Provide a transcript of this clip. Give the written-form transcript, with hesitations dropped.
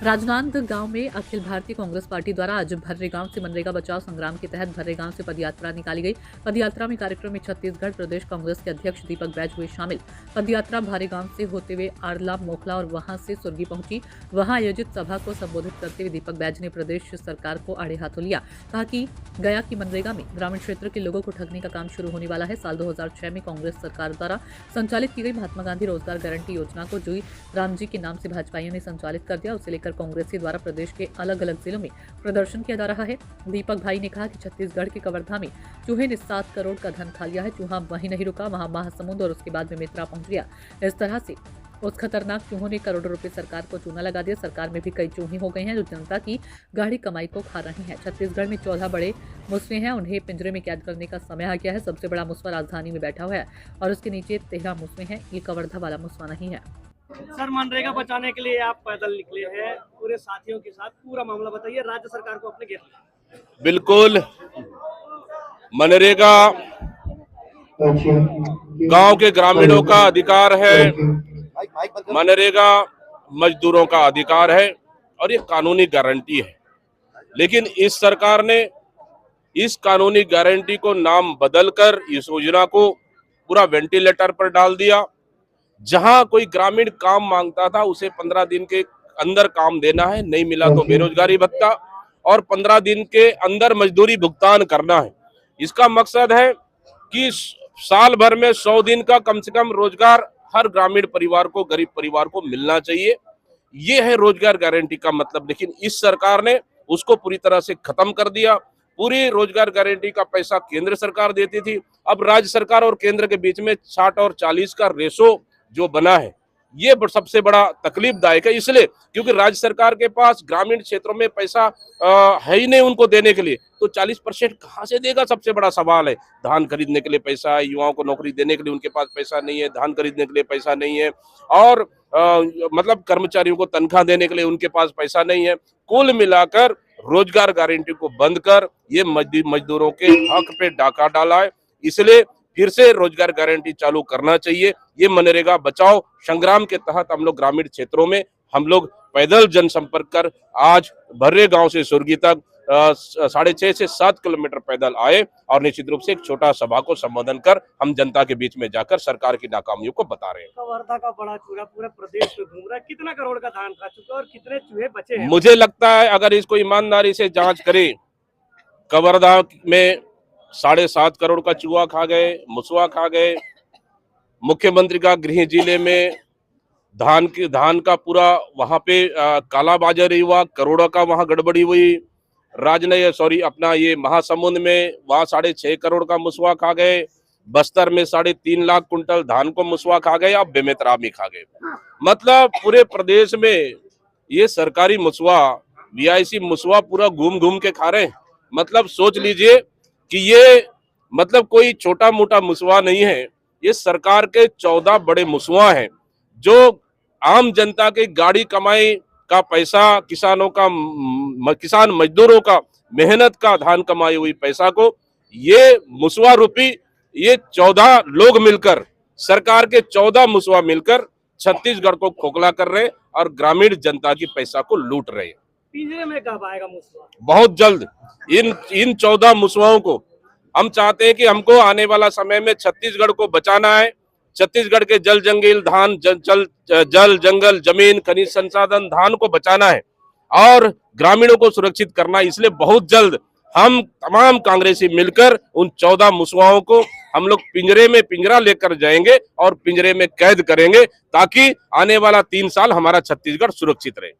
राजनांदगांव गांव में अखिल भारतीय कांग्रेस पार्टी द्वारा आज भर्रेगांव से मनरेगा बचाओ संग्राम के तहत भर्रेगांव से पदयात्रा निकाली गई। पदयात्रा में कार्यक्रम में छत्तीसगढ़ प्रदेश कांग्रेस के अध्यक्ष दीपक बैज हुए शामिल। पदयात्रा भारेगांव से होते हुए आरला, मोखला और वहां से सुरगी पहुंची। वहां आयोजित सभा को संबोधित करते हुए दीपक बैज ने प्रदेश सरकार को आड़े हाथों लिया। कहा कि गया की मनरेगा में ग्रामीण क्षेत्र के लोगों को ठगने का काम शुरू होने वाला है। साल 2006 में कांग्रेस सरकार द्वारा संचालित की गई महात्मा गांधी रोजगार गारंटी योजना को जोई राम जी के नाम से भाजपाइयों ने संचालित कर दिया। उसे लेकर कांग्रेसी द्वारा प्रदेश के अलग अलग जिलों में प्रदर्शन किया जा रहा है। दीपक भाई ने कहा कि छत्तीसगढ़ के कवर्धा में चूहे ने 7 करोड़ का धन खा लिया है। चूहा वहीं नहीं रुका, वहां महासमुंद और उसके बाद में मित्रा पहुंच गया। इस तरह से उस खतरनाक चूहों ने करोड़ों रुपए सरकार को चूना लगा दिया। सरकार में भी कई चूहे हो गए हैं जो जनता की गाढ़ी कमाई को खा रही हैं। छत्तीसगढ़ में 14 बड़े मुस्वे हैं, उन्हें पिंजरे में कैद करने का समय आ गया है। सबसे बड़ा मुस्वा राजधानी में बैठा हुआ है और उसके नीचे 13 मुस्वे हैं। ये कवर्धा वाला मुस्वा नहीं है। सर, मनरेगा बचाने के लिए आप पैदल निकले हैं पूरे साथियों के साथ, पूरा मामला बताइए। राज्य सरकार को अपने घेर लिया। बिल्कुल, मनरेगा गांव के ग्रामीणों का अधिकार है, मनरेगा मजदूरों का अधिकार है और ये कानूनी गारंटी है। लेकिन इस सरकार ने इस कानूनी गारंटी को नाम बदलकर इस योजना को पूरा वेंटिलेटर पर डाल दिया। जहां कोई ग्रामीण काम मांगता था उसे 15 दिन के अंदर काम देना है, नहीं मिला तो बेरोजगारी भत्ता और 15 दिन के अंदर मजदूरी भुगतान करना है। इसका मकसद है कि साल भर में 100 दिन का कम से कम रोजगार हर ग्रामीण परिवार को, गरीब परिवार को मिलना चाहिए। ये है रोजगार गारंटी का मतलब। लेकिन इस सरकार ने उसको पूरी तरह से खत्म कर दिया। पूरी रोजगार गारंटी का पैसा केंद्र सरकार देती थी, अब राज्य सरकार और केंद्र के बीच में 60 और 40 का रेशो जो बना है, ये सबसे बड़ा तकलीफदायक है। इसलिए क्योंकि राज्य सरकार के पास ग्रामीण क्षेत्रों में पैसा है ही नहीं उनको देने के लिए, तो 40% कहाँ से देगा, सबसे बड़ा सवाल है। धान खरीदने के लिए पैसा है, युवाओं को नौकरी देने के लिए उनके पास पैसा नहीं है, धान खरीदने के लिए पैसा नहीं है और मतलब कर्मचारियों को तनख्वाह देने के लिए उनके पास पैसा नहीं है। कुल मिलाकर रोजगार गारंटी को बंद कर ये मजदूरों के हक पे डाका डाला है। इसलिए फिर से रोजगार गारंटी चालू करना चाहिए। ये मनरेगा बचाओ संग्राम के तहत हम लोग ग्रामीण क्षेत्रों में हम लोग पैदल जनसंपर्क कर आज भर्रे गांव से सुरगी तक 6.5 से 7 किलोमीटर पैदल आए और निश्चित रूप से एक छोटा सभा को संबोधन कर हम जनता के बीच में जाकर सरकार की नाकामियों को बता रहे हैं। कवर्धा का बड़ा चूहा पूरे प्रदेश में घूम रहा है, कितना करोड़ का धान खा चुका है और कितने चूहे बचे हैं? मुझे लगता है अगर इसको ईमानदारी से जांच करें, कवर्धा में 7.5 करोड़ का चूहा खा गए, मुसवा खा गए। मुख्यमंत्री का गृह जिले में धान का पूरा वहां पे कालाबाजारी हुआ, करोड़ों का वहां गड़बड़ी हुई। अपना ये महासमुंद में वहां 6.5 करोड़ का मुसवा खा गए। बस्तर में 3.5 लाख कुंटल धान को मुसवा खा गए, अब बेमेतरा में खा गए। मतलब पूरे प्रदेश में ये सरकारी मुसवा, वीआईसी मुसवा पूरा घूम घूम के खा रहे हैं। मतलब सोच लीजिए कि ये मतलब कोई छोटा मोटा मुसवा नहीं है, ये सरकार के 14 बड़े मुसवा हैं जो आम जनता के गाड़ी कमाई का पैसा, किसान मजदूरों का मेहनत का धान कमाई हुई पैसा को ये मुसवा रूपी ये 14 लोग मिलकर, सरकार के 14 मुसवा मिलकर छत्तीसगढ़ को खोखला कर रहे और ग्रामीण जनता की पैसा को लूट रहे हैं। पिंजरे में कब आएगा मुसवा? बहुत जल्द इन 14 मुसवाओं को हम चाहते हैं कि हमको आने वाला समय में छत्तीसगढ़ को बचाना है। छत्तीसगढ़ के जल जंगल जमीन खनिज संसाधन धान को बचाना है और ग्रामीणों को सुरक्षित करना है। इसलिए बहुत जल्द हम तमाम कांग्रेसी मिलकर उन 14 मुसवाओं को हम लोग पिंजरा लेकर जाएंगे और पिंजरे में कैद करेंगे ताकि आने वाला 3 साल हमारा छत्तीसगढ़ सुरक्षित रहे।